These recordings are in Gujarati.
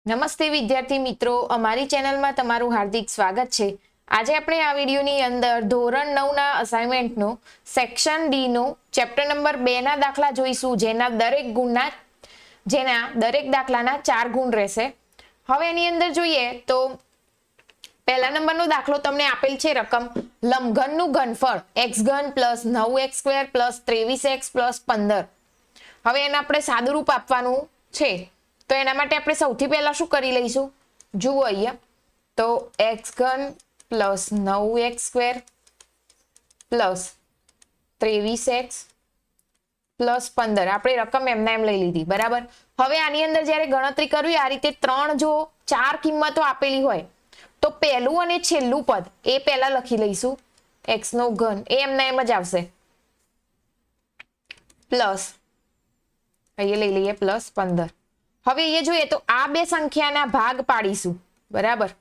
નમસ્તે વિદ્યાર્થી મિત્રો, અમારી ચેનલમાં તમારું હાર્દિક સ્વાગત છે। આજે આપણે આ વિડીયોની અંદર ધોરણ 9 ના અસાઇનમેન્ટનો સેક્શન ડી નો ચેપ્ટર નંબર 2 ના દાખલા જોઈશું, જેના દરેક દાખલાના 4 ગુણ રહેશે। હવે એની અંદર જોઈએ તો પહેલા નંબરનો દાખલો તમને આપેલ છે રકમ લંબઘનનું ઘનફળ x ઘન plus 9x square plus 23x plus 15। હવે એને આપણે સાદુરૂપ આપવાનું છે, તો એના માટે આપણે સૌથી પહેલા શું કરી લઈશું, જુઓ અહીંયા તો x ઘન plus 9x square plus 23x plus 15 આપણે રકમ એમના એમ લઈ લીધી, બરાબર। હવે આની અંદર જ્યારે ગણતરી કરવી આ રીતે જો 4 કિંમતો આપેલી હોય તો પહેલું અને છેલ્લું પદ એ પહેલા લખી લઈશું, x નો ઘન એ એમના એમ જ આવશે, પ્લસ અહીંયા લઈ લઈએ પ્લસ 15। હવે અહીંયા જોઈએ તો આ બે સંખ્યાના ભાગ પાડીશું, બરાબર।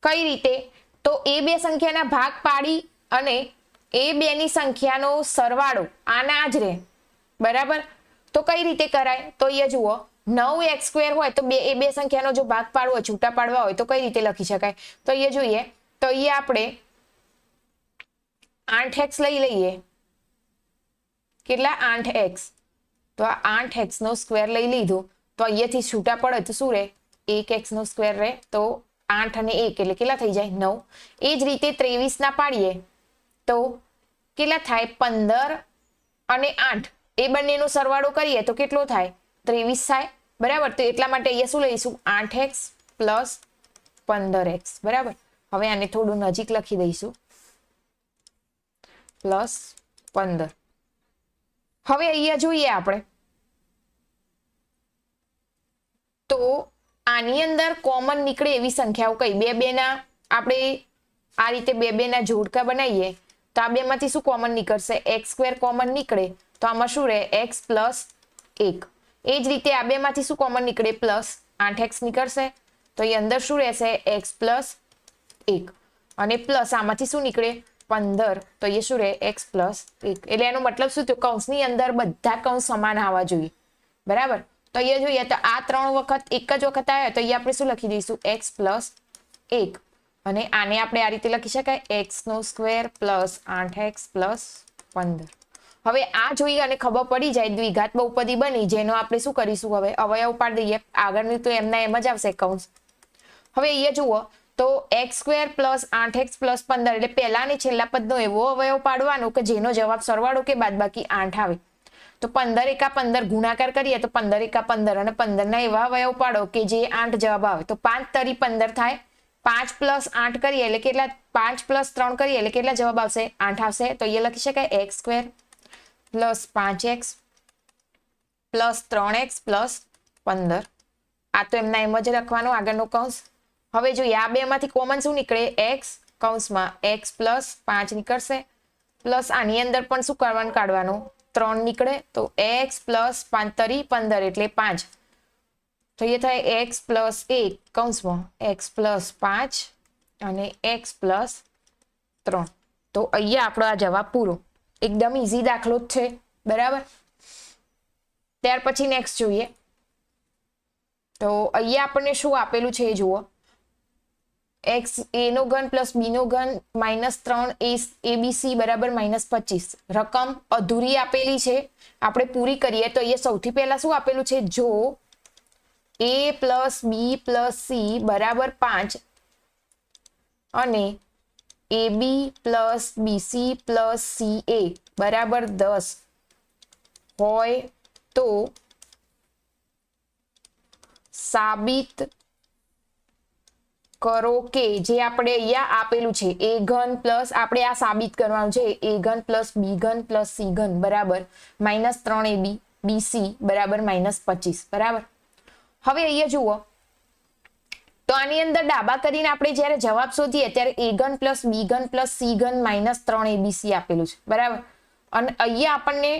કઈ રીતે, તો એ બે સંખ્યાના ભાગ પાડી અને એ બેની સંખ્યાનો સરવાળો આના જ રહે, બરાબર। તો કઈ રીતે કરાય, તો અહીંયા જુઓ 9x સ્ક્વેર હોય તો એ બે સંખ્યાનો જો ભાગ પાડવો હોય, છૂટા પાડવા હોય તો કઈ રીતે લખી શકાય, તો અહીંયા જોઈએ તો અહીંયા આપણે 8x લઈ લઈએ, કેટલા 8x, તો આ 8x નો સ્ક્વેર લઈ લીધો તો અહીંયાથી છૂટા પડે તો શું રહે, 1x નો સ્ક્વેર રહે, તો 8 અને 1 એટલે કેટલા થઈ જાય 9। એ જ રીતે 23 ના પાડીએ તો કેટલા થાય 15 અને 8 એ બંનેનો સરવાળો કરીએ તો કેટલો થાય 23 થાય, બરાબર। તો એટલા માટે અહીંયા શું લઈશું 8x પ્લસ 15x, બરાબર। હવે આને થોડું નજીક લખી દઈશું, પ્લસ 15। હવે અહીંયા જોઈએ આપણે તો આની અંદર કોમન નીકળે એવી સંખ્યાઓ કઈ, બે ના આપણે આ રીતે બે ના જોડકા બનાવીએ તો આ બેમાંથી શું કોમન નીકળશે, x સ્ક્વેર કોમન નીકળે તો આમાં શું રહે x પ્લસ 1। એ જ રીતે આ બેમાંથી શું કોમન નીકળે, પ્લસ 8x નીકળશે તો એ અંદર શું રહેશે x પ્લસ 1 અને પ્લસ આમાંથી શું નીકળે 15 તો એ શું રહે x પ્લસ 1। એટલે એનો મતલબ શું થયો, કૌંસની અંદર બધા કૌંસ સમાન આવવા જોઈએ, બરાબર। તો અહીંયા જોઈએ તો આ 3 વખત એક જ વખત આવ્યો તો અહીંયા આપણે શું લખી દઈશું x પ્લસ 1 અને આને આપણે આ રીતે લખી શકાય x નો સ્ક્વેર પ્લસ 8x પ્લસ 15। હવે આ જોઈ અને ખબર પડી જાય દ્વિઘાત બહુપદી બની, જેનો આપણે શું કરીશું, હવે અવયવ પાડી દઈએ, આગળની તો એમના એમ જ આવશે કૌંસ। હવે અહીંયા જુઓ તો x square plus 8x plus 15 એટલે પહેલા અને છેલ્લા પદનો એવો અવયવ પાડવાનો કે જેનો જવાબ સરવાળો કે બાદબાકી 8 આવે। તો 15 એકા 15 ગુણાકાર કરીએ તો 15 એકા 15 અને 15 ના એવા અવયવ પાડો કે જે 8 જવાબ આવે, તો 5 તરી 15 થાય, 5 પ્લસ 8 કરીએ એટલે કેટલા, 5 પ્લસ 3 કરીએ એટલે કેટલા જવાબ આવશે 8 આવશે। તો એ લખી શકાય x square plus 5x plus 3x plus 15। આ તો એમના એમ જ લખવાનો આગળનો કૌંસ। હવે જોઈએ આ બે માંથી કોમન શું નીકળે, x કૌંસમાં x પ્લસ 5 નીકળશે પ્લસ આની અંદર પણ શું કરવાનું, કાઢવાનું 3 નીકળે તો x પ્લસ 5 તરી 15 એટલે 5, તો એ થાય x પ્લસ 1 કૌંસમાં x પ્લસ 5 અને x પ્લસ 3। તો અહીંયા આપણો આ જવાબ પૂરો, એકદમ ઈઝી દાખલો જ છે, બરાબર। ત્યાર પછી નેક્સ્ટ જોઈએ તો અહીંયા આપણને શું આપેલું છે એ જુઓ, x a નો ઘન પ્લસ b નો ઘન માઇનસ 3 abc બરાબર -25। રકમ અધૂરી આપેલી છે, આપણે પૂરી કરીએ તો અહીંયા સૌથી પહેલા શું આપેલું છે, જો a plus b plus c બરાબર 5 અને ab plus bc plus ca બરાબર 10 હોય તો સાબિત કરો કે, જે આપણે અહીંયા આપેલું છે a ઘન પ્લસ આપણે આ સાબિત કરવાનું છે, a ઘન પ્લસ b ઘન પ્લસ c ઘન બરાબર -3ab bc બરાબર -25, બરાબર। હવે અહીંયા જુઓ તો આની અંદર ડાબા કરીને આપણે જ્યારે જવાબ શોધીએ ત્યારે a ઘન પ્લસ b ઘન પ્લસ c ઘન -3abc આપેલું છે, બરાબર। અને અહીંયા આપણને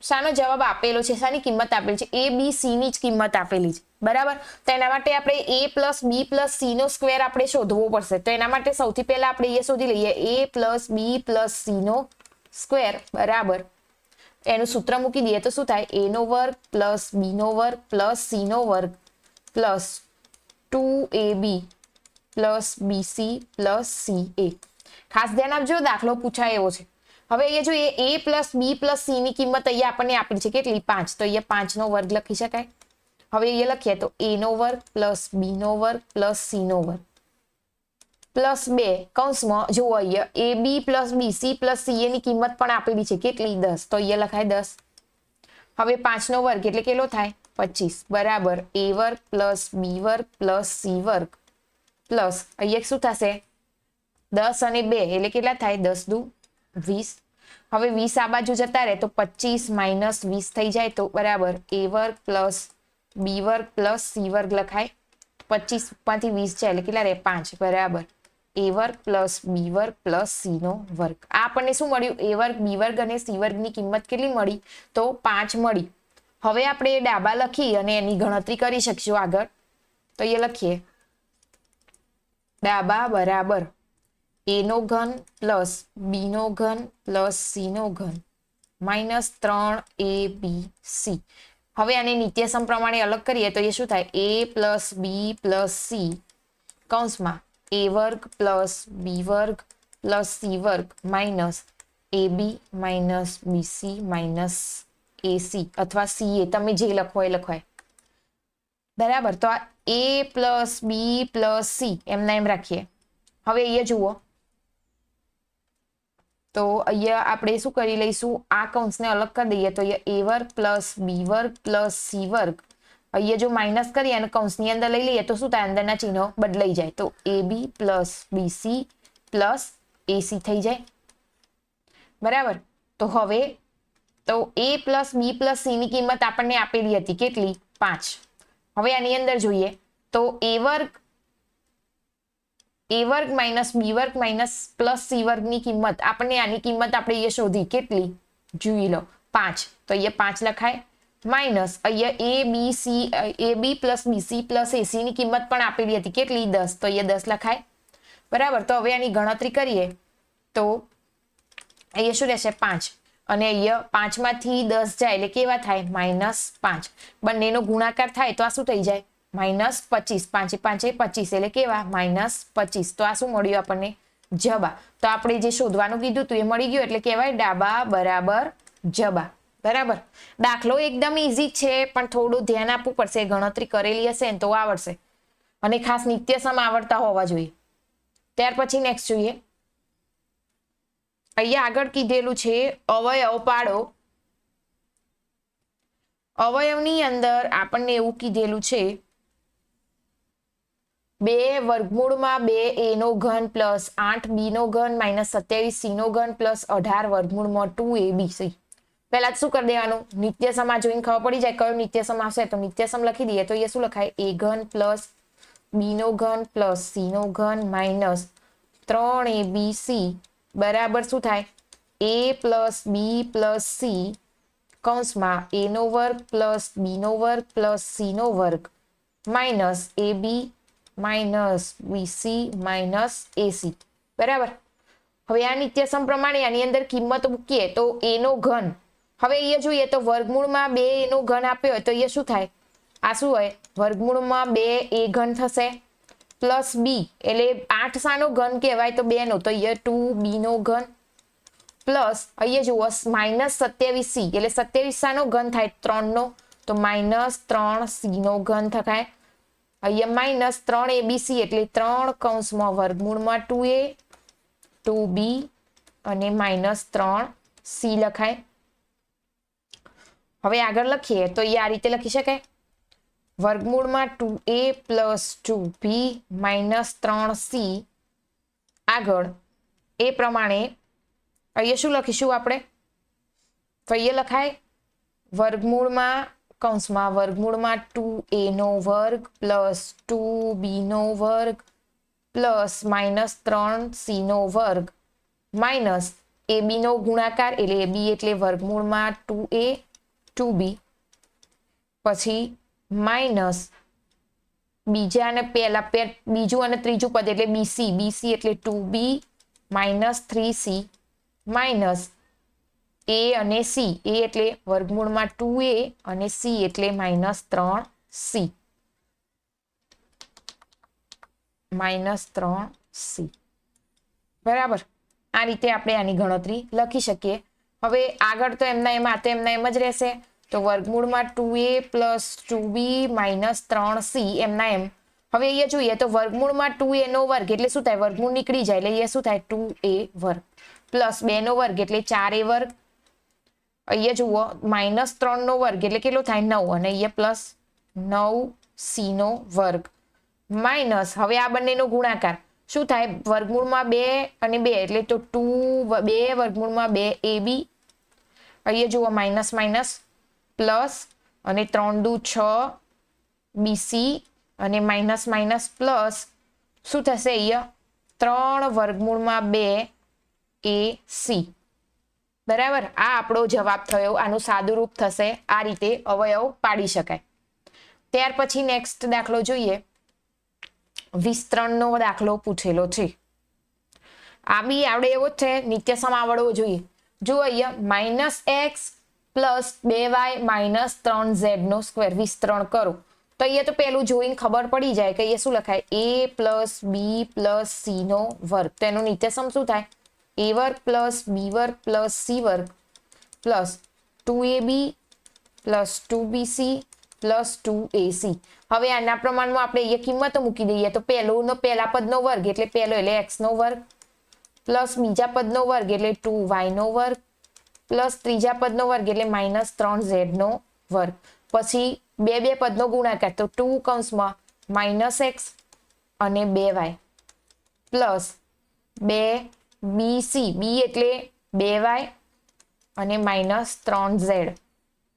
શાનો જવાબ આપેલો છે, શાની કિંમત આપેલી છે, a b c ની જ કિંમત આપેલી છે, બરાબર। તો એના માટે આપણે a plus b plus c નો સ્ક્વેર આપણે શોધવો પડશે। તો એના માટે સૌથી પહેલા આપણે એ શોધી લઈએ a plus b plus c નો સ્ક્વેર બરાબર એનું સૂત્ર મૂકી દઈએ તો શું થાય a નો વર્ગ પ્લસ b નો વર્ગ પ્લસ c નો વર્ગ plus 2ab plus BC plus CA. ખાસ ધ્યાન આપજો, દાખલો પૂછાય એવો છે. હવે અહીંયા જોઈએ a plus B plus C ની કિંમત અહીંયા આપણને આપેલી છે કેટલી 5, તો અહીંયા 5 નો વર્ગ લખી શકાય. હવે અહીંયા લખીએ તો a નો વર્ગ પ્લસ બી નો વર્ગ પ્લસ સી નો વર્ગ પ્લસ 2 કૌંસમાં જુઓ અહીંયા એ બી પ્લસ બીસી પ્લસ CA ની કિંમત પણ આપેલી છે કેટલી 10, તો અહીંયા લખાય 10. હવે 5 નો વર્ગ એટલે કેટલો થાય 25 બરાબર a વર્ગ પ્લસ બી વર્ગ પ્લસ સી વર્ગ પ્લસ અહીંયા શું થશે 10 અને 2 એટલે કેટલા થાય 10 દુ 20. હવે 20 આ બાજુ જતા રહે તો 25 માઇનસ 20 થઈ જાય તો બરાબર a વર્ગ પ્લસ બી વર્ગ પ્લસ સી વર્ગ લખાય. 25 માંથી 20 જાય એટલે કેટલા રહે 5 બરાબર a વર્ગ પ્લસ બી વર્ગ પ્લસ સી નો વર્ગ. આ આપણને શું મળ્યું a વર્ગ બી વર્ગ અને સી વર્ગની કિંમત કેટલી મળી તો 5 મળી. હવે આપણે ડાબા લખી અને એની ગણતરી કરી શકીશું આગળ. તો એ લખીએ ડાબા બરાબર a નો ઘન પ્લસ બી નો ઘન પ્લસ સી નો ઘન માઇનસ 3abc. હવે આને નિત્યસમ પ્રમાણે અલગ કરીએ તો એ શું થાય a plus B plus C કૌંસમાં a વર્ગ પ્લસ બી વર્ગ પ્લસ સી વર્ગ minus ab minus BC minus AC અથવા CA, તમે જે લખો એ લખવાય બરાબર. તો આ a plus B plus C એમના એમ રાખીએ. હવે અહીંયા જુઓ તો અહીંયા આપણે શું કરી લઈશું આ કૌંસને અલગ કરી દઈએ તો અહીંયા a વર્ગ પ્લસ બી વર્ગ પ્લસ સી વર્ગ અહીંયા જો માઇનસ કરીએ અને કૌંસની અંદર લઈ લઈએ તો શું થાય અંદરના ચિહ્નો બદલાઈ જાય તો ab plus BC plus AC થઈ જાય બરાબર. તો હવે તો a plus B plus C ની કિંમત આપણને આપેલી હતી કેટલી 5. હવે આની અંદર જોઈએ તો a વર્ગ માઇનસ બી વર્ગ માઇનસ પ્લસ સી વર્ગની કિંમત આપણને આની કિંમત આપણે અહીંયા શોધી કેટલી જોઈ લો 5, તો અહીંયા 5 લખાય માઇનસ અહીંયા a B plus BC plus AC ની કિંમત પણ આપેલી હતી કેટલી 10, તો અહીંયા 10 લખાય બરાબર. તો હવે આની ગણતરી કરીએ તો અહીંયા શું રહેશે 5 અને અહીંયા 5 માંથી 10 જાય એટલે કેવા થાય -5. બંનેનો ગુણાકાર થાય તો આ શું થઈ જાય -25. 5 5 25 એટલે કેવા -25. તો આ શું મળ્યું આપણને જવાબ. તો આપણે જે શોધવાનું કીધું હતું એ મળી ગયું એટલે કહેવાય ડાબા બરાબર જવાબ બરાબર. દાખલો એકદમ ઈઝી છે પણ થોડું ધ્યાન આપવું પડશે, ગણતરી કરેલી હશે ને તો આવડશે અને ખાસ નિત્યસમ આવડતા હોવા જોઈએ. ત્યાર પછી નેક્સ્ટ જોઈએ અહીંયા આગળ કીધેલું છે અવયવ પાડો. અવયવની અંદર આપણને એવું કીધેલું છે 2 વર્ગમૂળમાં 2 a નો ઘન પ્લસ 8 b નો ઘન માઇનસ 27 c નો ઘન પ્લસ 18 વર્ગમૂળમાં 2abc. પહેલા શું કરી દેવાનું નિત્યસમ આ જોઈને ખબર પડી જાય કયો નિત્યસમ આવશે તો નિત્યસમ લખી દઈએ તો એ શું લખાય a ઘન પ્લસ b નો ઘન પ્લસ c નો ઘન માઇનસ 3abc બરાબર શું થાય a plus B plus C કૌંસમાં a નો વર્ગ પ્લસ બી નો વર્ગ પ્લસ સી નો વર્ગ minus ab minus BC minus AC બરાબર. હવે આ નિત્યસમ પ્રમાણે આની અંદર કિંમત મૂકીએ તો a નો ઘન હવે અહીંયા જોઈએ તો વર્ગમૂળમાં 2 a નો ઘન આપ્યો હોય તો અહીંયા શું થાય આ શું હોય વર્ગમૂળમાં 2 a ઘન થશે પ્લસ બી એટલે 8 સાનો ઘન કહેવાય તો 2 નો તો અહીંયા 2b નો ઘન પ્લસ અહીંયા જુઓ -27c એટલે 27 સાનો ઘન થાય 3 નો તો -3c નો ઘન થાય અહીંયા -3abc એટલે 3 કૌંસમાં વર્ગમૂળમાં 2a 2b અને -3c લખાય. હવે આગળ લખીએ તો એ આ રીતે લખી શકાય વર્ગમૂળમાં 2a પ્લસ 2b -3c. આગળ એ પ્રમાણે અહીંયા શું લખીશું આપણે તો અહીંયા લખાય વર્ગમૂળમાં કૌંસમાં વર્ગમૂળમાં 2a નો વર્ગ પ્લસ 2b નો વર્ગ પ્લસ -3c નો વર્ગ માઇનસ ab નો ગુણાકાર એટલે ab એટલે વર્ગમૂળમાં 2a 2b પછી માઇનસ બીજા અને બીજું અને ત્રીજું પદ એટલે bc એટલે 2b -3c માઇનસ a અને c a એટલે વર્ગમૂળમાં 2a અને c એટલે -3c -3c બરાબર. આ રીતે આપણે આની ગણતરી લખી શકીએ. હવે આગળ તો એમના એમ આ તો એમના એમ જ રહેશે. તો વર્ગમૂળમાં 2a + 2b - 3c એમના એમ. હવે અહીંયા જોઈએ તો વર્ગમૂળમાં 2a નો વર્ગ એટલે શું થાય, વર્ગમૂળ નીકળી જાય એટલે અહીંયા શું થાય 2a વર્ગ પ્લસ 2 નો વર્ગ એટલે 4a વર્ગ. અહીંયા જુઓ -3 નો વર્ગ એટલે કેટલો થાય 9 અને અહીંયા પ્લસ 9c નો વર્ગ માઇનસ હવે આ બંનેનો ગુણાકાર શું થાય, વર્ગમૂળમાં 2 અને 2 એટલે તો 2 વર્ગમૂળમાં 2ab. અહીંયા જુઓ માઇનસ માઇનસ પ્લસ અને 3 દુ 6 bc અને માઇનસ માઇનસ પ્લસ શું થશે અહીંયા 3 વર્ગમૂળમાં 2 ac બરાબર. આ આપણો જવાબ થયો. આનું સાદું રૂપ થશે. આ રીતે અવયવ પાડી શકાય. ત્યાર પછી નેક્સ્ટ દાખલો જોઈએ. વિસ્તરણનો દાખલો પૂછેલો છે. આ બી આવડે એવો જ છે, નિત્યસમ આવડવો જોઈએ. જો અહીંયા -x + 2y - 3z² વિસ્તરણ કરો તો અહીંયા તો પેલું જોઈને ખબર પડી જાય કે અહીંયા શું લખાય a + b + c નો વર્ગ. તેનું નિત્યસમ શું થાય a વર્ગ + b વર્ગ + c વર્ગ પ્લસ 2ab + 2bc + 2ac. હવે આના પ્રમાણમાં આપણે અહીંયા કિંમતો મૂકી દઈએ તો પહેલા પદનો વર્ગ એટલે પહેલો એટલે x નો વર્ગ પ્લસ બીજા પદનો વર્ગ એટલે 2y નો વર્ગ પ્લસ ત્રીજા પદનો વર્ગ એટલે -3z નો વર્ગ. પછી બે પદનો ગુણાકાર તો 2 કૌંસમાં -x અને 2y પ્લસ 2bc b એટલે 2y અને -3z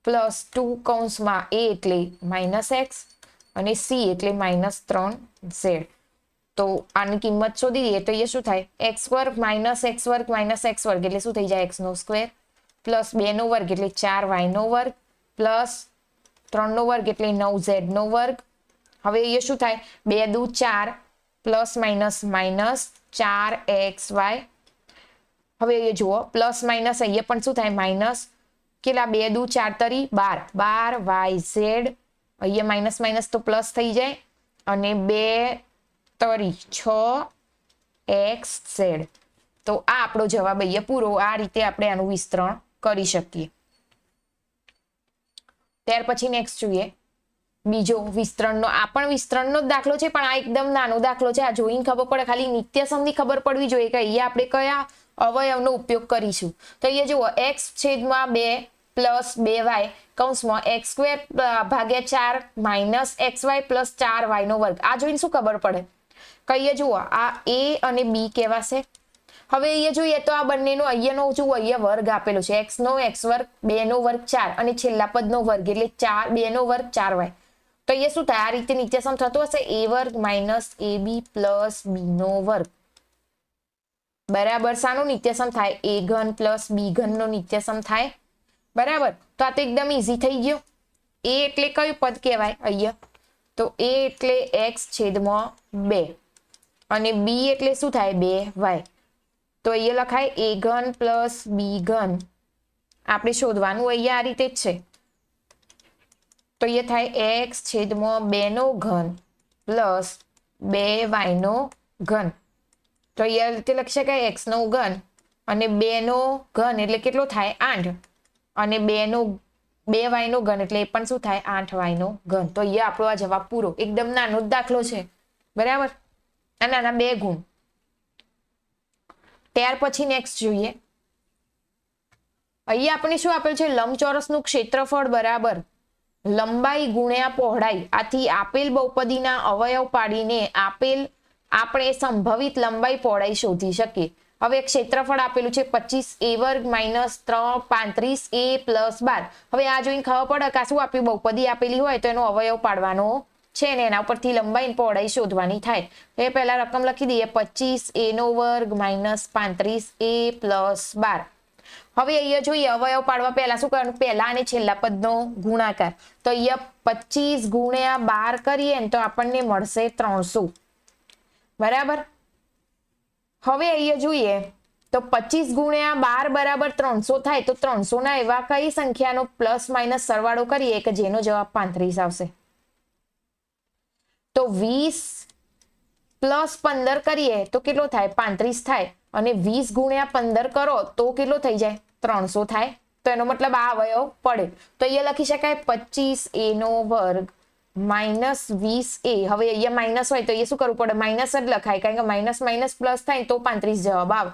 પ્લસ 2 કૌંસમાં a એટલે -x અને c એટલે -3z. તો આની કિંમત શોધી દઈએ તો એ શું થાય x² - x² - x² એટલે શું થઈ જાય x² પ્લસ 2 નો વર્ગ એટલે 4y નો વર્ગ પ્લસ 3 નો વર્ગ એટલે 9z નો વર્ગ. હવે એ શું થાય 2 દુ 4 પ્લસ માઇનસ માઇનસ 4xy. હવે એ જુઓ પ્લસ માઇનસ અહીંયા પણ શું થાય માઇનસ કેટલા 2 દુ 4 તરી 12 12yz. અહીંયા માઇનસ માઇનસ તો પ્લસ થઈ જાય અને 2 તરી 6xz. તો આ આપણો જવાબ અહીંયા પૂરો. આ રીતે આપણે આનું વિસ્તરણ કરી શકીએ. ત્યાર પછી નેક્સ્ટ જોઈએ બીજો વિસ્તરણનો. આ પણ વિસ્તરણનો જ દાખલો છે પણ આ એકદમ નાનો દાખલો છે. આ જોઈને ખબર પડે, ખાલી નિત્યસમની ખબર પડવી જોઈએ કે અહીંયા આપણે કયા અવયવનો ઉપયોગ કરીશું. તો અહીંયા જુઓ x/2 + 2y કૌંસમાં x² / 4 - xy + 4y નો વર્ગ. આ જોઈને શું ખબર પડે કે અહીંયા જુઓ આ a અને b કહેવાશે. હવે અહીંયા જોઈએ તો આ બંનેનો અહીંયાનો જુઓ અહીંયા વર્ગ આપેલો છે x નો x² 2 નો વર્ગ 4 અને છેલ્લા પદનો વર્ગ એટલે 2 નો વર્ગ 4y. તો અહીંયા શું થાય આ રીતે નિત્યસમ થતો હશે a વર્ગ - ab + b નો વર્ગ બરાબર. શાનો નિત્યસમ થાય a ઘન + b ઘન નો નિત્યસમ થાય બરાબર. તો આ તો એકદમ ઈઝી થઈ ગયો. a એટલે કયું પદ કહેવાય અહીંયા તો a એટલે x/2 અને b એટલે શું થાય 2y. તો અહીંયા લખાય a ઘન + b ઘન. આપણે શોધવાનું અહીંયા આ રીતે જ છે. તો અહીંયા થાય x/2 નો ઘન પ્લસ 2y નો ઘન. તો અહીંયા રીતે લખી શકાય x નો ઘન અને 2 નો ઘન એટલે કેટલો થાય 8 અને 2y નો ઘન એટલે એ પણ શું થાય 8y નો ઘન. તો અહીંયા આપણો આ જવાબ પૂરો. એકદમ નાનો જ દાખલો છે બરાબર. આ નાના 2 ગુણ. ત્યાર પછી નેક્સ્ટ જોઈએ. અહીંયા આપણે શું આપેલ છે લંબચોરસનું ક્ષેત્રફળ બરાબર લંબાઈ ગુણ્યા પહોળાઈ. આથી આપેલ બહુપદીના અવયવ પાડીને આપણે સંભવિત લંબાઈ પહોળાઈ શોધી શકીએ. હવે ક્ષેત્રફળ આપેલું છે 25a² - 35a + 12. હવે આ જોઈને ખબર પડે કે શું આપ્યું બહુપદી આપેલી હોય તો એનો અવયવ પાડવાનો છે ને એના ઉપરથી લંબાઈ પહોળાઈ શોધવાની થાય. એ પહેલા રકમ લખી દઈએ 25a² - 35a + 12. હવે અહીંયા જોઈએ અવયવ પાડવા પહેલા શું કરવાનું પહેલા અને છેલ્લા પદનો ગુણાકાર. તો અહીંયા 25 × 12 કરીએ ને તો આપણને મળશે 300 બરાબર. હવે અહીંયા જોઈએ તો 25 × 12 = 300 થાય. તો 300 ના એવા કઈ સંખ્યાનો પ્લસ માઇનસ સરવાળો કરીએ કે જેનો જવાબ 35 આવશે. તો 20 પ્લસ 15 કરીએ તો કેટલો થાય 35 થાય અને 20 ગુણ્યા 15 કરો તો કેટલો થઈ જાય 300 થાય તો એનો મતલબ આ અવયવ પડે તો અહીંયા લખી શકાય 25a નો વર્ગ માઇનસ 20a હવે અહીંયા માઇનસ હોય તો અહીંયા શું કરવું પડે માઇનસ જ લખાય કારણ કે માઇનસ માઇનસ પ્લસ થાય તો 35 જવાબ આવે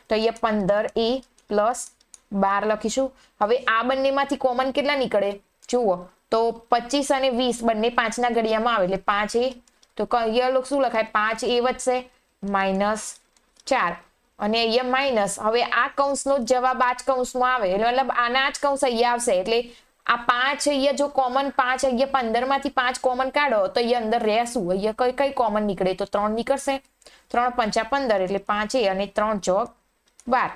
તો અહીંયા 15a પ્લસ 12 લખીશું હવે આ બંનેમાંથી કોમન કેટલા નીકળે જુઓ તો 25 અને 20 બંને 5 ના ઘડિયામાં આવે એટલે 5a તો અહીંયા શું લખાય 5a વધશે માઇનસ 4 અને અહીંયા માઇનસ હવે આ કૌંસનો જવાબ આ જ કૌંસમાં આવે એટલે મતલબ આના જ કૌંસ અહીંયા આવશે એટલે આ 5 અહીંયા જો કોમન 5 અહીંયા 15 માંથી 5 કોમન કાઢો તો અહીંયા અંદર રહેશું અહીંયા કઈ કોમન નીકળે તો 3 નીકળશે 3 5 15 એટલે 5a અને 3 ચોક 12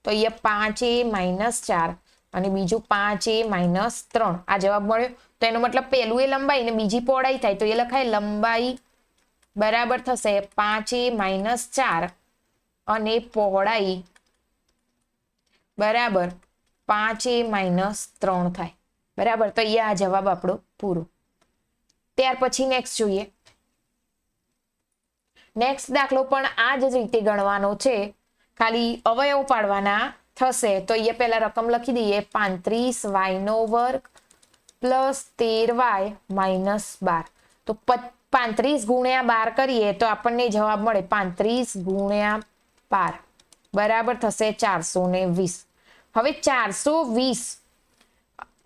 તો અહીંયા 5a માઇનસ 4 અને બીજું 5a માઇનસ 3 આ જવાબ મળ્યો તો એનો મતલબ પહેલું એ લંબાઈ ને બીજી પહોળાઈ થાય તો એ લખાય લંબાઈ બરાબર થશે 5a માઇનસ 4 અને પહોળાઈ બરાબર 5a માઇનસ 3 થાય બરાબર તો અહીંયા આ જવાબ આપણો પૂરો ત્યાર પછી નેક્સ્ટ જોઈએ નેક્સ્ટ દાખલો પણ આ જ રીતે ગણવાનો છે ખાલી અવયવ પાડવાના થશે તો અહીંયા પહેલા રકમ લખી દઈએ 35y નો વર્ગ પ્લસ 13y માઇનસ 12 તો 35 ગુણ્યા 12 કરીએ તો આપણને જવાબ મળે 35 ગુણ્યા 12 બરાબર થશે 420 હવે 420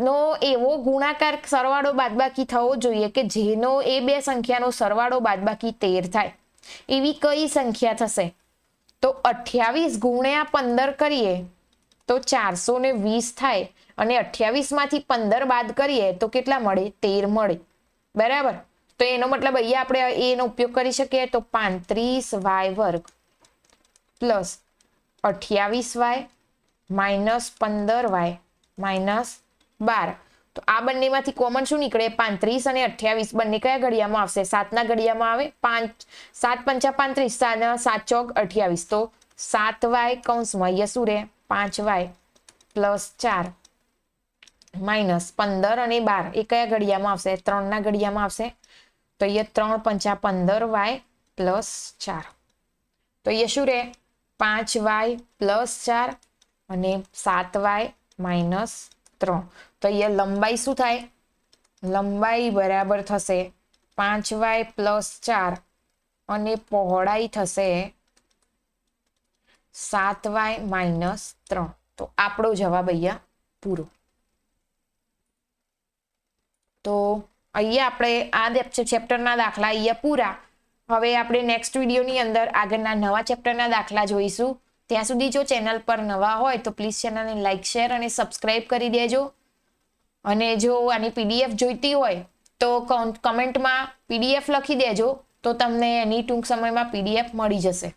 નો એવો ગુણાકાર સરવાળો બાદબાકી થવો જોઈએ કે જેનો એ બે સંખ્યાનો સરવાળો બાદબાકી 13 થાય એવી કઈ સંખ્યા થશે તો 28 ગુણ્યા 15 કરીએ તો 420 થાય અને 28 માંથી 15 બાદ કરીએ તો કેટલા મળે 13 મળે બરાબર તો એનો મતલબ અહીંયા આપણે એનો ઉપયોગ કરી શકીએ તો 35y વર્ગ plus 28y minus 15y minus 12 તો આ બંનેમાંથી કોમન શું નીકળે 35 અને 28 બંને કયા ઘડિયામાં આવશે 7 ના ઘડિયામાં આવે 7 5 35 7 ચોક 28 તો 7y કૌંસમાં અહીંયા શું રહે 5y પ્લસ 4 માઇનસ 15 અને 12 એ કયા ઘડિયામાં આવશે 3 ના ઘડિયામાં આવશે તો અહીંયા 3 5 15y પ્લસ 4 તો અહીંયા શું રહે 5y પ્લસ 4 અને 7y માઇનસ 3 તો અહીંયા લંબાઈ શું થાય લંબાઈ બરાબર થશે 5y પ્લસ 4 અને પહોળાઈ થશે 7y માઇનસ 3 તો આપણો જવાબ અહીંયા પૂરો તો અહીંયા આપણે આ ચેપ્ટરના દાખલા અહીંયા પૂરા હવે આપણે નેક્સ્ટ વિડીયોની અંદર આગળના નવા ચેપ્ટરના દાખલા જોઈશું ત્યાં સુધી જો ચેનલ પર નવા હોય તો પ્લીઝ ચેનલને લાઈક શેર અને સબસ્ક્રાઇબ કરી દેજો અને જો આની પીડીએફ જોઈતી હોય તો કમેન્ટમાં પીડીએફ લખી દેજો તો તમને એની ટૂંક સમયમાં પીડીએફ મળી જશે